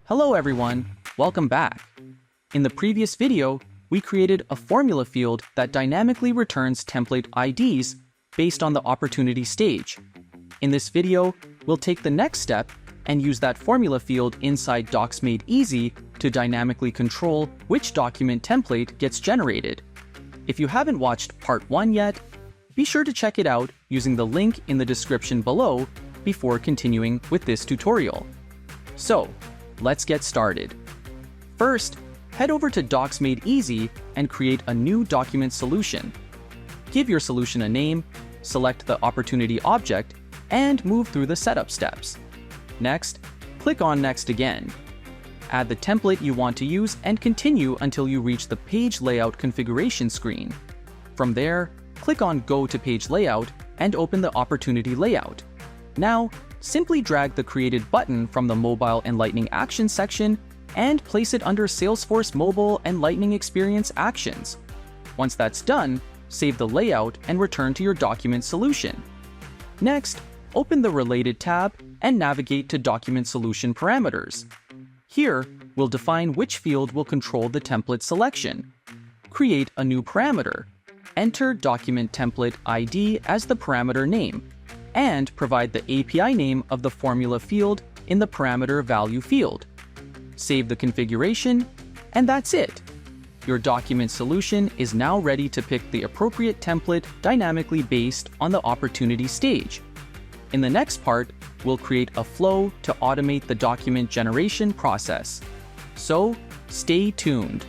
Hello everyone, welcome back. In the previous video, we created a formula field that dynamically returns template IDs based on the opportunity stage. In this video, we'll take the next step and use that formula field inside Docs Made Easy to dynamically control which document template gets generated. If you haven't watched part 1 yet, be sure to check it out using the link in the description below before continuing with this tutorial. So, let's get started. First, head over to Docs Made Easy and create a new document solution. Give your solution a name, select the opportunity object, and move through the setup steps. Next, click on Next again. Add the template you want to use and continue until you reach the Page Layout configuration screen. From there, click on Go to Page Layout and open the opportunity layout. Now, simply drag the created button from the Mobile and Lightning Actions section and place it under Salesforce Mobile and Lightning Experience Actions. Once that's done, save the layout and return to your document solution. Next, open the Related tab and navigate to Document Solution Parameters. Here, we'll define which field will control the template selection. Create a new parameter. Enter Document Template ID as the parameter name, and provide the API name of the formula field in the parameter value field. Save the configuration, and that's it. Your document solution is now ready to pick the appropriate template dynamically based on the opportunity stage. In the next part, we'll create a flow to automate the document generation process. So, stay tuned.